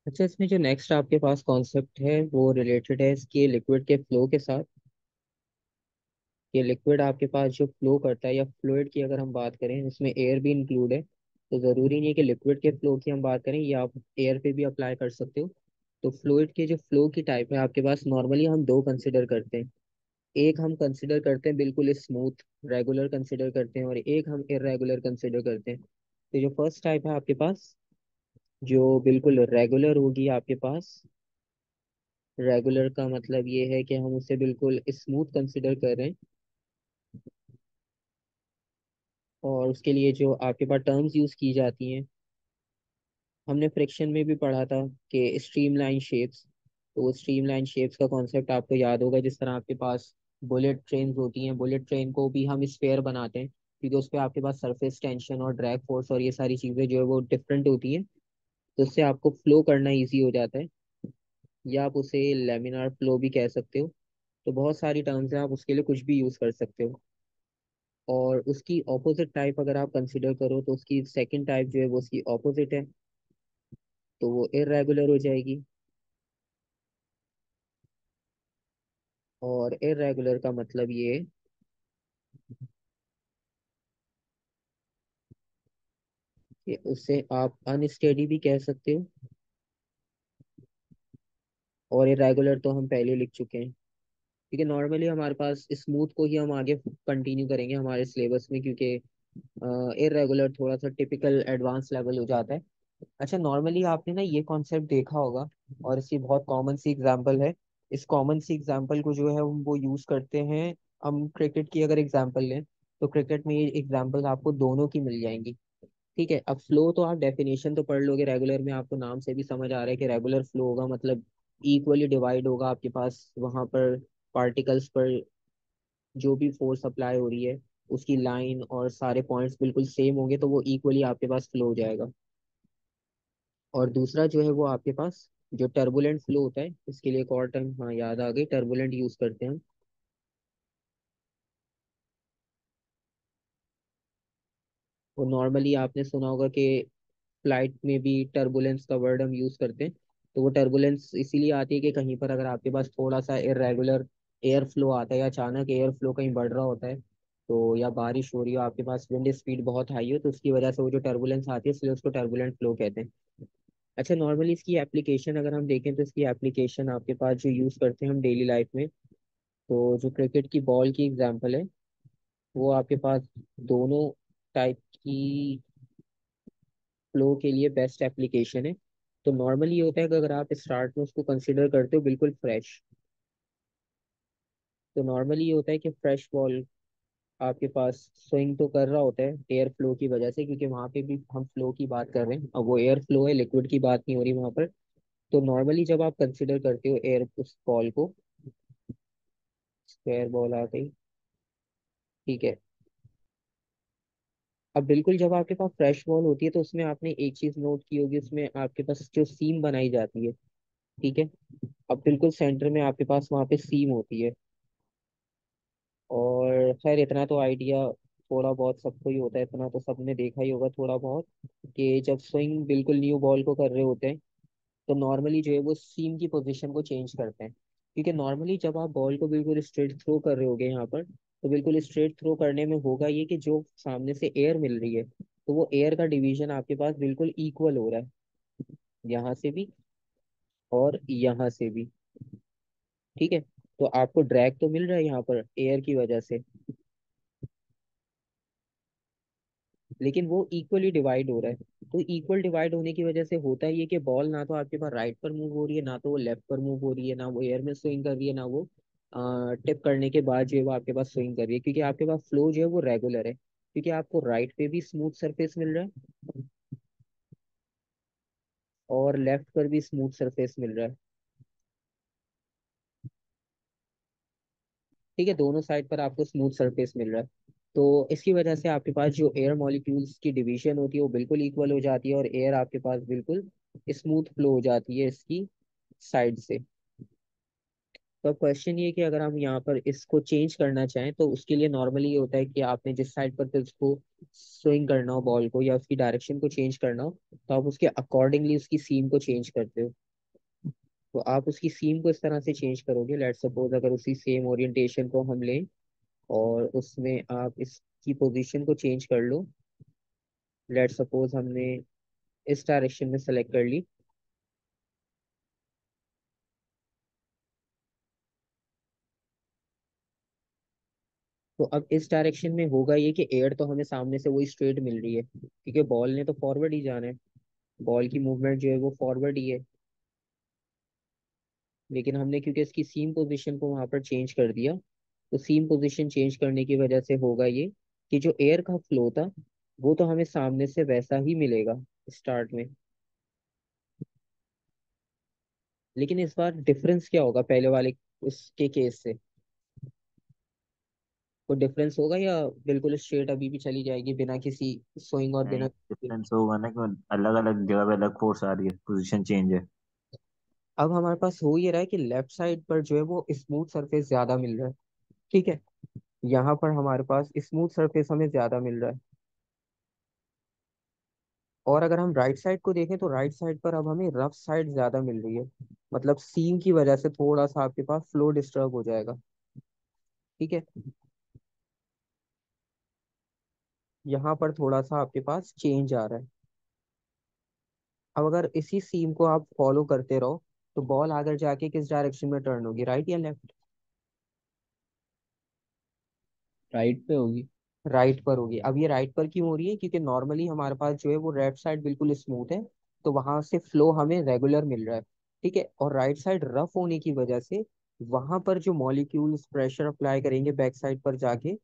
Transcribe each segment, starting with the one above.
अच्छा, इसमें जो नेक्स्ट आपके पास कॉन्सेप्ट है वो रिलेटेड है इसके लिक्विड के फ्लो के साथ। ये लिक्विड आपके पास जो फ्लो करता है, या फ्लूइड की अगर हम बात करें, इसमें एयर भी इंक्लूड है। तो ज़रूरी नहीं है कि लिक्विड के फ्लो की हम बात करें, या आप एयर पे भी अप्लाई कर सकते हो। तो फ्लूइड के जो फ्लो की टाइप है आपके पास, नॉर्मली हम दो कंसिडर करते हैं। एक हम कंसिडर करते हैं बिल्कुल स्मूथ रेगुलर कंसिडर करते हैं, और एक हम इरेगुलर कंसिडर करते हैं। तो जो फर्स्ट टाइप है आपके पास, जो बिल्कुल रेगुलर होगी आपके पास। रेगुलर का मतलब ये है कि हम उसे बिल्कुल स्मूथ कंसिडर कर रहे हैं। और उसके लिए जो आपके पास टर्म्स यूज की जाती हैं, हमने फ्रिक्शन में भी पढ़ा था कि स्ट्रीमलाइन शेप्स। तो वो स्ट्रीमलाइन शेप्स का कॉन्सेप्ट आपको याद होगा। जिस तरह आपके पास बुलेट ट्रेन होती हैं, बुलेट ट्रेन को भी हम स्फेयर बनाते हैं, क्योंकि उस पर आपके पास सरफेस टेंशन और ड्रैग फोर्स और ये सारी चीज़ें जो है वो डिफरेंट होती हैं। तो उससे आपको फ्लो करना इजी हो जाता है, या आप उसे लेमिनार फ्लो भी कह सकते हो। तो बहुत सारी टर्म्स हैं, आप उसके लिए कुछ भी यूज़ कर सकते हो। और उसकी ऑपोजिट टाइप अगर आप कंसिडर करो, तो उसकी सेकंड टाइप जो है वो उसकी ऑपोजिट है। तो वो इरेगुलर हो जाएगी। और इरेगुलर का मतलब ये है कि उसे आप अनस्टेडी भी कह सकते हो। और इरेगुलर तो हम पहले लिख चुके हैं, क्योंकि नॉर्मली हमारे पास स्मूथ को ही हम आगे कंटिन्यू करेंगे हमारे सिलेबस में, क्योंकि इरेगुलर थोड़ा सा टिपिकल एडवांस लेवल हो जाता है। अच्छा, नॉर्मली आपने ना ये कॉन्सेप्ट देखा होगा, और इसकी बहुत कॉमन सी एग्जांपल है। इस कॉमन सी एग्जांपल को जो है हम वो यूज करते हैं। हम क्रिकेट की अगर एग्जांपल लें, तो क्रिकेट में ये एग्जांपल आपको दोनों की मिल जाएंगी। ठीक है, अब फ्लो तो आप डेफिनेशन तो पढ़ लोगे। रेगुलर में आपको नाम से भी समझ आ रहा है कि रेगुलर फ्लो होगा मतलब इक्वली डिवाइड होगा आपके पास वहां पर पार्टिकल्स पर जो भी फोर्स अप्लाई हो रही है, उसकी लाइन और सारे पॉइंट्स बिल्कुल सेम होंगे, तो वो इक्वली आपके पास फ्लो हो जाएगा। और दूसरा जो है वो आपके पास जो टर्बुलेंट फ्लो होता है, इसके लिए एक और टर्म हाँ याद आ गई, टर्बुलेंट यूज करते हैं हम। वो नॉर्मली आपने सुना होगा कि फ्लाइट में भी टर्बुलेंस का वर्ड हम यूज करते हैं। तो वो टर्बुलेंस इसीलिए आती है कि कहीं पर अगर आपके पास थोड़ा सा इरेगुलर एयर फ्लो आता है, या अचानक एयर फ्लो कहीं बढ़ रहा होता है, तो या बारिश हो रही हो, आपके पास विंड स्पीड बहुत हाई हो, तो उसकी वजह से वो जो टर्बुलेंस आती है, इसलिए उसको टर्बुलेंट फ्लो कहते हैं। अच्छा, नॉर्मली इसकी एप्लीकेशन अगर हम देखें, तो इसकी एप्लीकेशन आपके पास जो यूज करते हैं हम डेली लाइफ में, तो जो क्रिकेट की बॉल की एग्जांपल है, वो आपके पास दोनों टाइप की फ्लो के लिए बेस्ट एप्लीकेशन है। तो नॉर्मली ये होता है कि अगर आप स्टार्ट में उसको कंसिडर करते हो बिल्कुल फ्रेश, तो नॉर्मली ये होता है कि फ्रेश बॉल आपके पास स्विंग तो कर रहा होता है एयर फ्लो की वजह से, क्योंकि वहां पे भी हम फ्लो की बात कर रहे हैं, अब वो एयर फ्लो है, लिक्विड की बात नहीं हो रही वहां पर। तो नॉर्मली जब आप कंसिडर करते हो एयर उस बॉल को, स्क्वायर बॉल आ गई, ठीक है। अब बिल्कुल जब आपके पास फ्रेश बॉल होती है, तो उसमें आपने एक चीज नोट की होगी, उसमें आपके पास जो सीम बनाई जाती है, ठीक है। अब बिल्कुल सेंटर में आपके पास वहां पे सीम होती है। और खैर इतना तो आइडिया थोड़ा बहुत सबको ही होता है, इतना तो सबने देखा ही होगा थोड़ा बहुत, कि जब स्विंग बिल्कुल न्यू बॉल को कर रहे होते हैं, तो नॉर्मली जो है वो सीम की पोजीशन को चेंज करते हैं। क्योंकि नॉर्मली जब आप बॉल को बिल्कुल स्ट्रेट थ्रो कर रहे होगे यहाँ पर, तो बिल्कुल स्ट्रेट थ्रो करने में होगा ये कि जो सामने से एयर मिल रही है, तो वो एयर का डिवीजन आपके पास बिल्कुल इक्वल हो रहा है, यहाँ से भी और यहाँ से भी। ठीक है, तो आपको ड्रैग तो मिल रहा है यहाँ पर एयर की वजह से, लेकिन वो इक्वली डिवाइड हो रहा है। तो इक्वल डिवाइड होने की वजह से होता है ये कि बॉल ना तो आपके पास राइट पर मूव हो रही है, ना तो वो लेफ्ट पर मूव हो रही है, ना वो एयर में स्विंग कर रही है, ना वो टिप करने के बाद जो है वो आपके पास स्विंग कर रही है, क्योंकि आपके पास फ्लो जो है वो रेगुलर है, क्योंकि आपको राइट पे भी स्मूथ सरफेस मिल रहा है और लेफ्ट पर भी स्मूथ सरफेस मिल रहा है। ठीक है, दोनों साइड पर आपको स्मूथ सरफेस मिल रहा है। तो इसकी वजह से आपके पास जो एयर मॉलिक्यूल्स की डिवीजन होती है वो बिल्कुल इक्वल हो जाती है, और एयर आपके पास बिल्कुल स्मूथ फ्लो हो जाती है इसकी साइड से। तो अब क्वेश्चन ये है कि अगर हम यहाँ पर इसको चेंज करना चाहें तो उसके लिए नॉर्मली ये होता है कि आपने जिस साइड पर फिर उसको स्विंग करना हो बॉल को या उसकी डायरेक्शन को चेंज करना हो, तो आप उसके अकॉर्डिंगली उसकी सीम को चेंज करते हो। तो आप उसकी सीम को इस तरह से चेंज करोगे, लेट सपोज अगर उसी सेम ओरिएंटेशन को हम लें और उसमें आप इसकी पोजीशन को चेंज कर लो। लेट सपोज हमने इस डायरेक्शन में सेलेक्ट कर ली। तो अब इस डायरेक्शन में होगा ये कि एयर तो हमें सामने से वही स्ट्रेट मिल रही है क्योंकि बॉल ने तो फॉरवर्ड ही जाना है। बॉल की मूवमेंट जो है वो फॉरवर्ड ही है। लेकिन हमने क्योंकि इसकी सीम पोजीशन को वहां पर चेंज कर दिया, तो सीम पोजीशन चेंज करने की वजह से होगा ये कि जो एयर का फ्लो था वो तो हमें सामने से वैसा ही मिलेगा स्टार्ट में। लेकिन इस बार डिफरेंस क्या होगा पहले वाले उसके केस से? कोई डिफरेंस होगा या बिल्कुल स्ट्रेट अभी भी चली जाएगी बिना किसी स्विंग और नहीं, बिना? डिफरेंस होगा ना कि अलग अलग जगह पे अलग फोर्स आ रही है, पोजीशन चेंज है। अब हमारे पास हो ये रहा है कि लेफ्ट साइड पर जो है वो स्मूथ सरफेस ज्यादा मिल रहा है। ठीक है, यहाँ पर हमारे पास स्मूथ सरफेस हमें ज्यादा मिल रहा है। और अगर हम राइट साइड को देखें तो राइट साइड पर अब हमें रफ साइड ज्यादा मिल रही है। मतलब सीम की वजह से थोड़ा सा आपके पास फ्लो डिस्टर्ब हो जाएगा। ठीक है, यहाँ पर थोड़ा सा आपके पास चेंज आ रहा है। अब अगर इसी सीम को आप फॉलो करते रहो तो बॉल आगे जाके किस डायरेक्शन में टर्न होगी, राइट या लेफ्ट? राइट पे होगी। राइट पर होगी। अब ये राइट पर क्यों हो रही है? क्योंकि नॉर्मली हमारे पास जो है वो लेफ्ट साइड बिल्कुल स्मूथ है, तो वहां से फ्लो हमें रेगुलर मिल रहा है। ठीक है, और राइट साइड रफ होने की वजह से वहां पर जो मॉलिक्यूल्स प्रेशर अप्लाई करेंगे बैक साइड पर जाके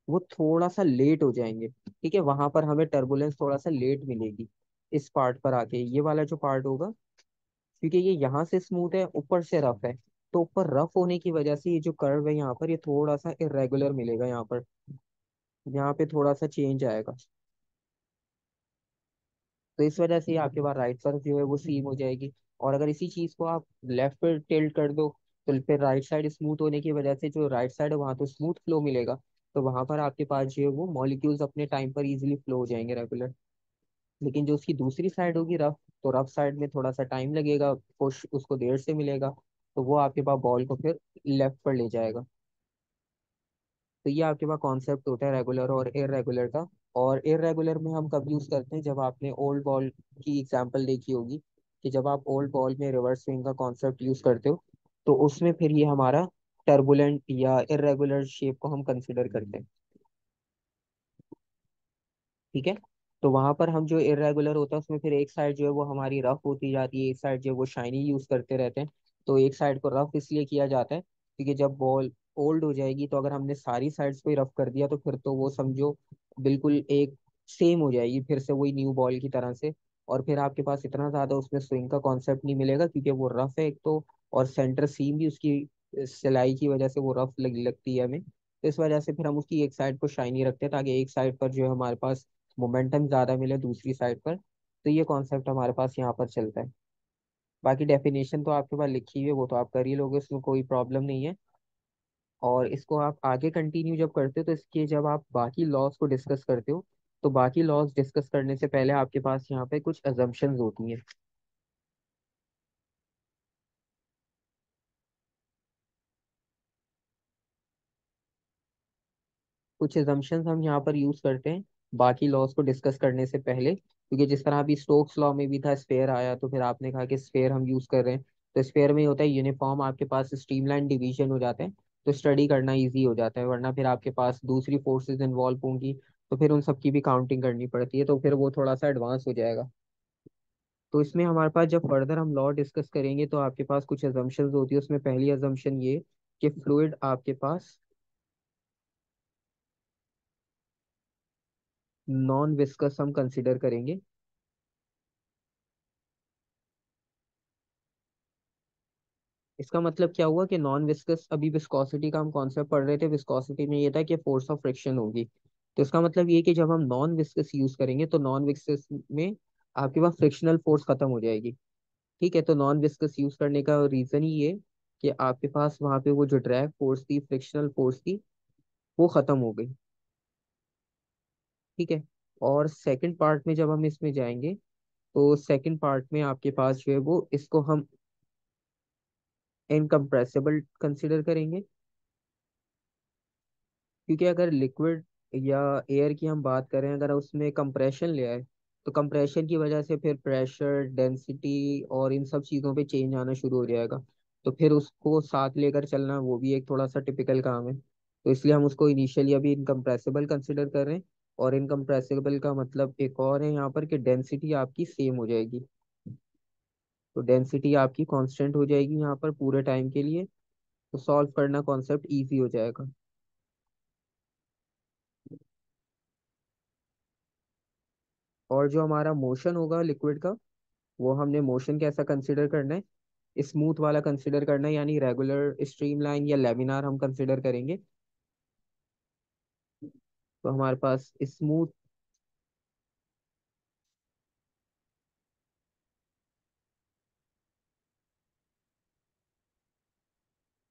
वो थोड़ा सा लेट हो जाएंगे। ठीक है, वहां पर हमें टर्बुलेंस थोड़ा सा लेट मिलेगी। इस पार्ट पर आके ये वाला जो पार्ट होगा, क्योंकि ये यहाँ से स्मूथ है ऊपर से रफ है, तो ऊपर रफ होने की वजह से ये जो कर्व है यहाँ पर ये थोड़ा सा इरेगुलर मिलेगा। यहाँ पर यहाँ पे थोड़ा सा चेंज आएगा। तो इस वजह से आपके पास राइट पर जो है वो सीम हो जाएगी। और अगर इसी चीज को आप लेफ्ट पर टिल्ट कर दो तो फिर राइट साइड स्मूथ होने की वजह से जो राइट साइड है वहां तो स्मूथ फ्लो मिलेगा। तो वहां पर आपके पास जो है वो मॉलिक्यूल्स अपने टाइम पर इजीली फ्लो हो जाएंगे रेगुलर। लेकिन जो उसकी दूसरी साइड होगी रफ, तो रफ साइड में थोड़ा सा टाइम लगेगा, पुश उसको देर से मिलेगा, तो वो आपके पास बॉल को फिर लेफ्ट पर ले जाएगा। तो ये आपके पास कॉन्सेप्ट होता है रेगुलर और इरेगुलर का। और इरेगुलर में हम कब यूज करते हैं? जब आपने ओल्ड बॉल की एग्जांपल देखी होगी कि जब आप ओल्ड बॉल में रिवर्स स्विंग का कॉन्सेप्ट यूज करते हो तो उसमें फिर ये हमारा टर्बुलेंट या इरेगुलर शेप को हम कंसिडर करते हैं। ठीक है, तो वहां पर हम जो इरेगुलर होता है उसमें फिर एक साइड जो है वो हमारी रफ होती जाती है, एक साइड जो है वो शाइनी यूज करते रहते हैं। तो एक साइड को रफ इसलिए किया जाता है क्योंकि जब बॉल ओल्ड हो जाएगी तो अगर हमने सारी साइड्स को ही रफ कर दिया तो फिर तो वो समझो बिल्कुल एक सेम हो जाएगी फिर से वही न्यू बॉल की तरह से। और फिर आपके पास इतना ज्यादा उसमें स्विंग का कॉन्सेप्ट नहीं मिलेगा क्योंकि वो रफ है एक तो, और सेंटर सीम भी उसकी सिलाई की वजह से वो रफ लगती है हमें। तो इस वजह से फिर हम उसकी एक साइड को शाइनी रखते हैं ताकि एक साइड पर जो है हमारे पास मोमेंटम ज्यादा मिले दूसरी साइड पर। तो ये कॉन्सेप्ट हमारे पास यहाँ पर चलता है। बाकी डेफिनेशन तो आपके पास लिखी हुई है, वो तो आप कर ही लोगे, उसमें कोई प्रॉब्लम नहीं है। और इसको आप आगे कंटिन्यू जब करते हो तो इसके जब आप बाकी लॉस को डिस्कस करते हो तो बाकी लॉस डिस्कस करने से पहले आपके पास यहाँ पे कुछ अजम्पशंस होती हैं। कुछ एजम्पशंस हम यहाँ पर यूज करते हैं बाकी लॉस को डिस्कस करने से पहले, क्योंकि जिस तरह अभी स्टोक्स लॉ में भी था स्फेयर आया तो फिर आपने कहा कि स्फेयर हम यूज कर रहे हैं। तो स्फेयर में होता है यूनिफॉर्म आपके पास स्ट्रीमलाइन डिवीजन हो जाते हैं, तो स्टडी करना इजी हो जाता है। वरना फिर आपके पास दूसरी फोर्सेस इन्वॉल्व होंगी तो फिर उन सबकी भी काउंटिंग करनी पड़ती है, तो फिर वो थोड़ा सा एडवांस हो जाएगा। तो इसमें हमारे पास जब फर्दर हम लॉ डिस्कस करेंगे तो आपके पास कुछ अजम्पशंस होती है। उसमें पहली अजम्पशन ये कि फ्लूइड आपके पास नॉन विस्कस हम कंसिडर करेंगे। इसका मतलब क्या हुआ कि नॉन विस्कस, अभी विस्कोसिटी का हम कॉन्सेप्ट पढ़ रहे थे, विस्कोसिटी में ये था कि फोर्स ऑफ फ्रिक्शन होगी। तो इसका मतलब ये कि जब हम नॉन विस्कस यूज करेंगे तो नॉन विस्कस में आपके पास फ्रिक्शनल फोर्स खत्म हो जाएगी। ठीक है, तो नॉन विस्कस यूज करने का रीजन ही ये कि आपके पास वहां पे वो जो ड्रैग फोर्स थी, फ्रिक्शनल फोर्स थी, वो खत्म हो गई। ठीक है। और सेकंड पार्ट में जब हम इसमें जाएंगे, तो सेकंड पार्ट में आपके पास जो है वो इसको हम इनकम्प्रेसिबल कंसिडर करेंगे। क्योंकि अगर लिक्विड या एयर की हम बात करें, अगर उसमें कंप्रेशन ले आए, तो कंप्रेशन की वजह से फिर प्रेशर, डेंसिटी और इन सब चीज़ों पे चेंज आना शुरू हो जाएगा। तो फिर उसको साथ लेकर चलना वो भी एक थोड़ा सा टिपिकल काम है। तो इसलिए हम उसको इनिशियली अभी इनकम्प्रेसिबल कंसिडर कर रहे हैं। और इनकम्प्रेसिबल का मतलब एक और है यहाँ पर कि डेंसिटी आपकी सेम हो जाएगी। तो डेंसिटी आपकी कांस्टेंट हो जाएगी यहाँ पर पूरे टाइम के लिए। तो सॉल्व करना कॉन्सेप्ट इजी हो जाएगा। और जो हमारा मोशन होगा लिक्विड का, वो हमने मोशन कैसा कंसिडर करना है, स्मूथ वाला कंसिडर करना है, यानी रेगुलर, स्ट्रीमलाइन या लेमिनार हम कंसिडर करेंगे। तो हमारे पास स्मूथ,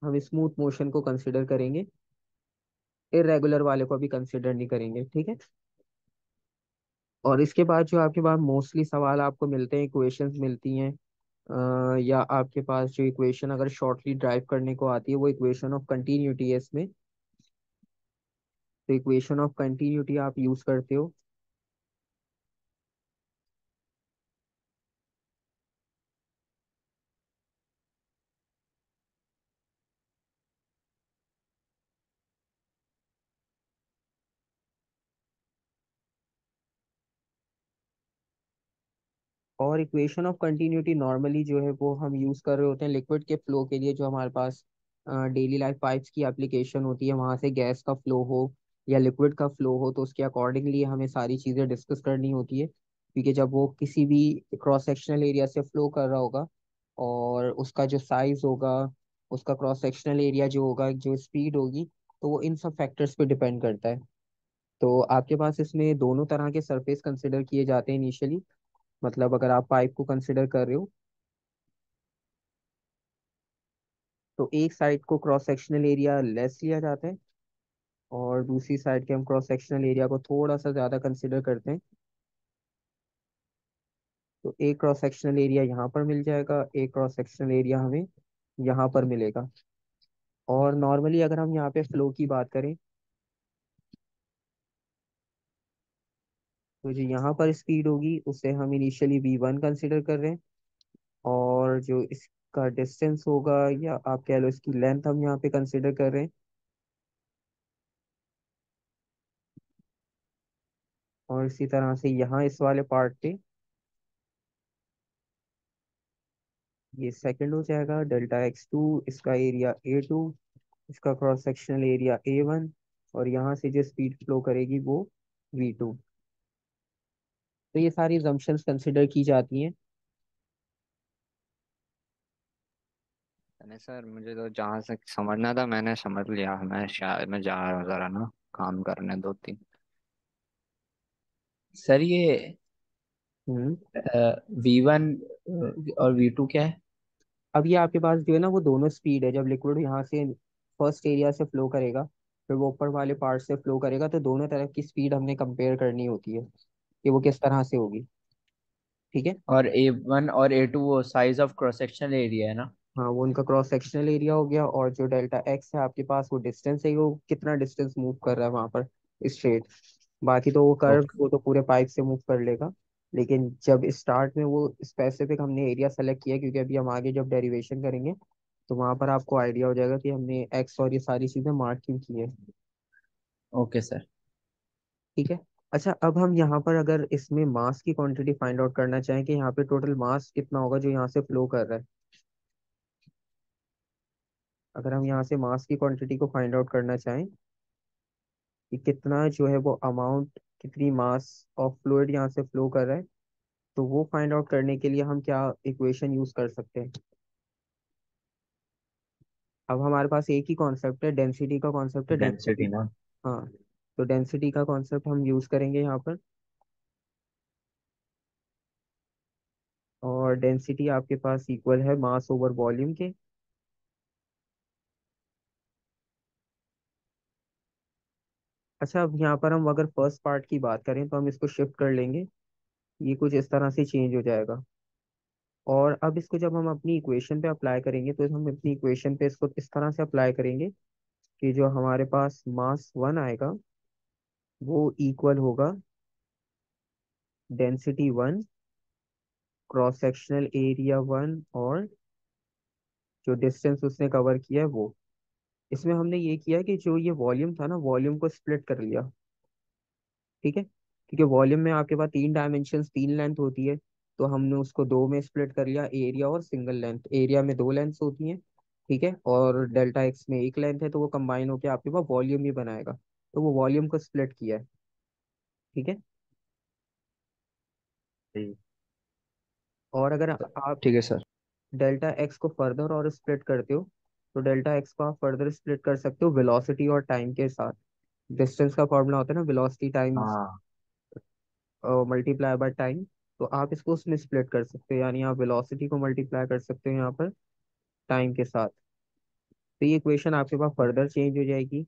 हम स्मूथ मोशन को कंसिडर करेंगे, इरेगुलर वाले को अभी कंसिडर नहीं करेंगे। ठीक है। और इसके बाद जो आपके पास मोस्टली सवाल आपको मिलते हैं, इक्वेशंस मिलती हैं, या आपके पास जो इक्वेशन अगर शॉर्टली ड्राइव करने को आती है, वो इक्वेशन ऑफ कंटिन्यूटी है इसमें। तो इक्वेशन ऑफ कंटिन्यूटी आप यूज करते हो। और इक्वेशन ऑफ कंटिन्यूटी नॉर्मली जो है वो हम यूज कर रहे होते हैं लिक्विड के फ्लो के लिए, जो हमारे पास डेली लाइफ पाइप्स की एप्लीकेशन होती है, वहां से गैस का फ्लो हो या लिक्विड का फ्लो हो, तो उसके अकॉर्डिंगली हमें सारी चीजें डिस्कस करनी होती है। क्योंकि जब वो किसी भी क्रॉस सेक्शनल एरिया से फ्लो कर रहा होगा, और उसका जो साइज होगा, उसका क्रॉस सेक्शनल एरिया जो होगा, जो स्पीड होगी, तो वो इन सब फैक्टर्स पे डिपेंड करता है। तो आपके पास इसमें दोनों तरह के सरफेस कंसिडर किए जाते हैं इनिशियली। मतलब अगर आप पाइप को कंसिडर कर रहे हो, तो एक साइड को क्रॉस सेक्शनल एरिया लेस लिया जाता है, और दूसरी साइड के हम क्रॉस सेक्शनल एरिया को थोड़ा सा ज्यादा कंसिडर करते हैं। तो एक क्रॉस सेक्शनल एरिया यहाँ पर मिल जाएगा, एक क्रॉस सेक्शनल एरिया हमें यहाँ पर मिलेगा। और नॉर्मली अगर हम यहाँ पे फ्लो की बात करें, तो जो यहाँ पर स्पीड होगी उसे हम इनिशियली v1 कंसिडर कर रहे हैं। और जो इसका डिस्टेंस होगा, या आप कह लो इसकी लेंथ, हम यहाँ पे कंसिडर कर रहे हैं। और इसी तरह से यहाँ इस वाले पार्ट पे ये सेकंड हो जाएगा, Δx2, इसका एरिया A2, इसका क्रॉस सेक्शनल एरिया A1, और यहाँ से जो स्पीड फ्लो करेगी वो V2। तो ये सारी जम्पशंस कंसिडर की जाती हैं। नहीं सर, मुझे तो जहाँ से समझना था मैंने समझ लिया। मैं शायद मैं जा रहा हूँ जरा ना, काम करने दो तीन। सर ये हम्म। V1 और V2 क्या है? अब ये आपके पास जो है ना, वो दोनों स्पीड है। जब लिक्विड यहाँ से फर्स्ट एरिया से फ्लो करेगा, फिर वो ऊपर वाले पार्ट से फ्लो करेगा, तो दोनों तरफ की स्पीड हमने कंपेयर करनी होती है कि वो किस तरह से होगी। ठीक है। और A1 और A2 वो size of cross sectional area है ना? हाँ, वो उनका क्रॉस सेक्शनल एरिया हो गया, और जो डेल्टा एक्स है आपके पास, वो डिस्टेंस है, वो कितना डिस्टेंस मूव कर रहा है वहां पर स्ट्रेट। बाकी तो वो कर्व ओके। वो तो पूरे पाइप से मूव कर लेगा। लेकिन जब स्टार्ट में वो स्पेसिफिक हमने एरिया सेलेक्ट किया, क्योंकि अभी हम आगे जब डेरिवेशन करेंगे, तो वहां पर आपको आइडिया हो जाएगा कि हमने एक्स और ये सारी चीजें मार्क क्यों की है। Okay sir. ठीक है। अच्छा, अब हम यहाँ पर अगर इसमें मास की क्वांटिटी फाइंड आउट करना चाहें कि यहाँ पे टोटल मास कितना होगा जो यहाँ से फ्लो कर रहा है, अगर हम यहाँ से मास की क्वांटिटी को फाइंड आउट करना चाहें कि कितना जो है वो अमाउंट, कितनी मास ऑफ फ्लूइड यहाँ से फ्लो कर रहा है, तो वो फाइंड आउट करने के लिए हम क्या इक्वेशन यूज कर सकते हैं। अब हमारे पास एक ही कॉन्सेप्ट है, डेंसिटी का कॉन्सेप्ट है, डेंसिटी। डेंसिटी ना? हाँ। तो डेंसिटी का कॉन्सेप्ट हम यूज करेंगे यहाँ पर। और डेंसिटी आपके पास इक्वल है मास ओवर वॉल्यूम के। अच्छा, अब यहाँ पर हम अगर फर्स्ट पार्ट की बात करें तो हम इसको शिफ्ट कर लेंगे, ये कुछ इस तरह से चेंज हो जाएगा। और अब इसको जब हम अपनी इक्वेशन पे अप्लाई करेंगे तो हम अपनी इक्वेशन पे इसको इस तरह से अप्लाई करेंगे कि जो हमारे पास मास वन आएगा वो इक्वल होगा density one, cross sectional area one, और जो डिस्टेंस उसने कवर किया है वो। इसमें हमने ये किया कि जो ये वॉल्यूम था ना, वॉल्यूम को स्प्लिट कर लिया। ठीक है, क्योंकि वॉल्यूम में आपके पास तीन डायमेंशन, तीन लेंथ होती है, तो हमने उसको दो में स्प्लिट कर लिया, एरिया और सिंगल लेंथ। एरिया में दो लेंथ्स होती हैं, ठीक है, और डेल्टा एक्स में एक लेंथ है, तो वो कंबाइन होकर आपके पास वॉल्यूम ही बनाएगा। तो वो वॉल्यूम को स्प्लिट किया है। ठीक है, सही। और अगर आप ठीक है सर। डेल्टा एक्स को फर्दर और स्प्लिट करते हो तो डेल्टा एक्स को आप फर्दर स्प्लिट कर सकते हो वेलोसिटी और टाइम के साथ। डिस्टेंस का फॉर्मूला होता है ना, वेलोसिटी टाइम्स हाँ। Multiply by time. तो आप इसको उसमें स्प्लिट कर सकते हो, यानी आप वेलोसिटी को मल्टीप्लाई कर सकते हो यहाँ पर टाइम के साथ। तो ये इक्वेशन आपके पास फर्दर चेंज हो जाएगी।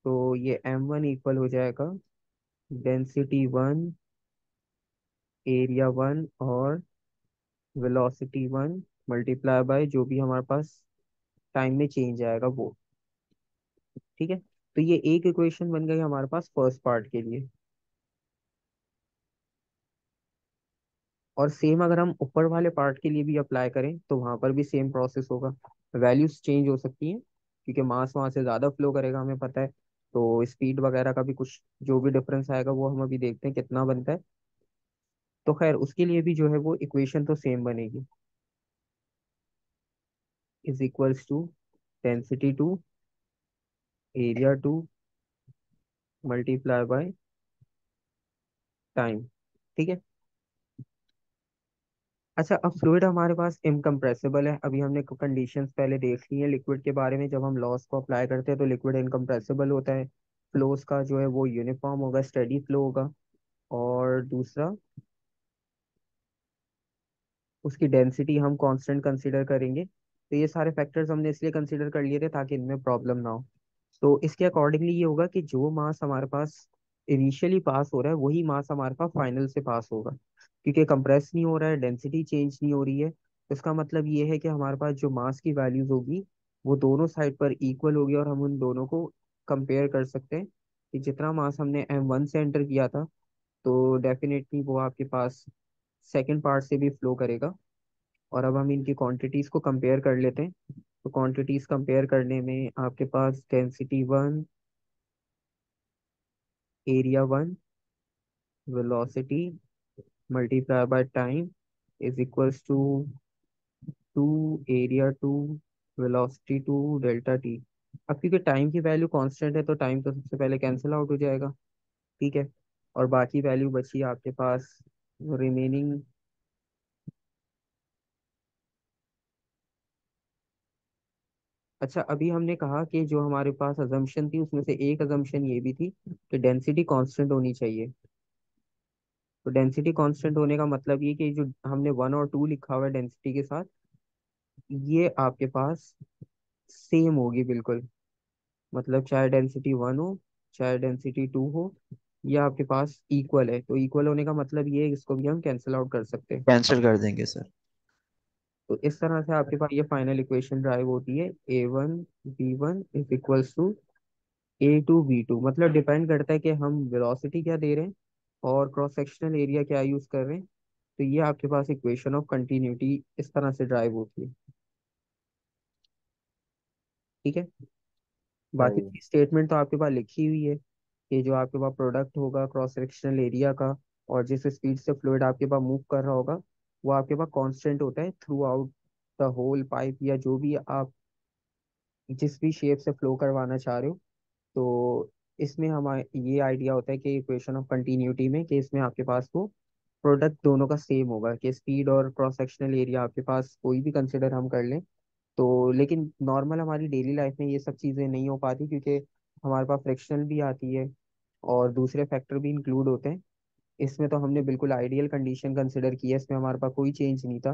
तो ये m1 इक्वल हो जाएगा डेंसिटी वन, एरिया वन और वेलोसिटी वन मल्टीप्लाई बाय जो भी हमारे पास टाइम में चेंज आएगा वो। ठीक है, तो ये एक इक्वेशन बन गई हमारे पास फर्स्ट पार्ट के लिए। और सेम अगर हम ऊपर वाले पार्ट के लिए भी अप्लाई करें तो वहां पर भी सेम प्रोसेस होगा। वैल्यूज चेंज हो सकती हैं क्योंकि मास वहां से ज्यादा फ्लो करेगा, हमें पता है। तो स्पीड वगैरह का भी कुछ जो भी डिफरेंस आएगा वो हम अभी देखते हैं कितना बनता है। तो खैर उसके लिए भी जो है वो इक्वेशन तो सेम बनेगी, is equals to density two, area two, multiply by time. ठीक है। अच्छा, अब फ्लूइड हमारे पास इनकम्प्रेसिबल है। अभी हमने कंडीशंस पहले देख ली है लिक्विड के बारे में। जब हम लॉस को अप्लाई करते हैं तो लिक्विड इनकम्प्रेसिबल होता है, फ्लोस का जो है वो यूनिफॉर्म होगा, स्टेडी फ्लो होगा। और दूसरा, उसकी डेंसिटी हम कांस्टेंट कंसीडर करेंगे। तो ये सारे फैक्टर्स हमने इसलिए कंसीडर कर लिए थे ताकि इनमें प्रॉब्लम ना हो। तो इसके अकॉर्डिंगली ये होगा कि जो मास हमारे पास इनिशियली पास हो रहा है वही मास हमारे पास फाइनल से पास होगा, क्योंकि कंप्रेस नहीं हो रहा है, डेंसिटी चेंज नहीं हो रही है। तो इसका मतलब ये है कि हमारे पास जो मास की वैल्यूज होगी वो दोनों साइड पर इक्वल होगी, और हम उन दोनों को कंपेयर कर सकते हैं कि जितना मास हमने m1 से एंटर किया था तो डेफिनेटली वो आपके पास सेकेंड पार्ट से भी फ्लो करेगा। और अब हम इनकी क्वांटिटीज को कंपेयर कर लेते हैं। तो क्वांटिटीज कंपेयर करने में आपके पास density one, area one, velocity multiply by time is equals to two area two, velocity two, delta T. अब क्योंकि टाइम की वैल्यू कांस्टेंट है तो टाइम तो सबसे पहले कैंसिल आउट हो जाएगा। ठीक है, और बाकी वैल्यू बची आपके पास रिमेनिंग। अच्छा, अभी हमने कहा कि जो हमारे पास अजम्पशन थी उसमें से एक अजम्पशन ये भी थी कि डेंसिटी कांस्टेंट होनी चाहिए। तो डेंसिटी कांस्टेंट होने का मतलब ये कि जो हमने वन और टू लिखा हुआ है डेंसिटी के साथ, ये आपके पास सेम होगी बिल्कुल। मतलब चाहे डेंसिटी वन हो चाहे डेंसिटी टू हो, ये आपके पास इक्वल है। तो इक्वल होने का मतलब ये है, इसको भी हम कैंसिल आउट कर सकते हैं। कैंसिल कर देंगे सर। तो इस तरह से आपके पास ये फाइनल इक्वेशन ड्राइव होती है, a1 b1 is equals to a2 b2। मतलब डिपेंड करता है कि हम वेलोसिटी क्या दे रहे हैं और क्रॉस सेक्शनल एरिया क्या यूज कर रहे हैं। तो ये आपके पास इक्वेशन ऑफ कंटिन्यूटी इस तरह से ड्राइव होती है। ठीक है, बाकी सही। स्टेटमेंट तो आपके पास लिखी हुई है कि जो आपके पास प्रोडक्ट होगा क्रॉस सेक्शनल एरिया का और जिस स्पीड से फ्लूइड आपके पास मूव कर रहा होगा वो आपके पास कांस्टेंट होता है throughout the whole pipe, या जो भी आप जिस भी शेप से फ्लो करवाना चाह रहे हो। तो इसमें हमारा ये आइडिया होता है कि इक्वेशन ऑफ कंटिन्यूटी में कि इसमें आपके पास वो प्रोडक्ट दोनों का सेम होगा, कि स्पीड और क्रॉस सेक्शनल एरिया आपके पास कोई भी कंसिडर हम कर लें। तो लेकिन नॉर्मल हमारी डेली लाइफ में ये सब चीज़ें नहीं हो पाती क्योंकि हमारे पास फ्रिक्शनल भी आती है और दूसरे फैक्टर भी इंक्लूड होते हैं। इसमें तो हमने बिल्कुल आइडियल कंडीशन कंसिडर की है, इसमें हमारे पास कोई चेंज नहीं था।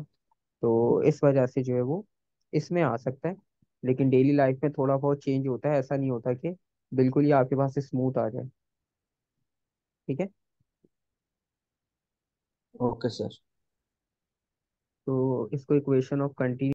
तो इस वजह से जो है वो इसमें आ सकता है। लेकिन डेली लाइफ में थोड़ा बहुत चेंज होता है, ऐसा नहीं होता कि बिल्कुल ही आपके पास स्मूथ आ जाए। ठीक है। Okay sir. तो इसको इक्वेशन ऑफ कंटिन्यूटी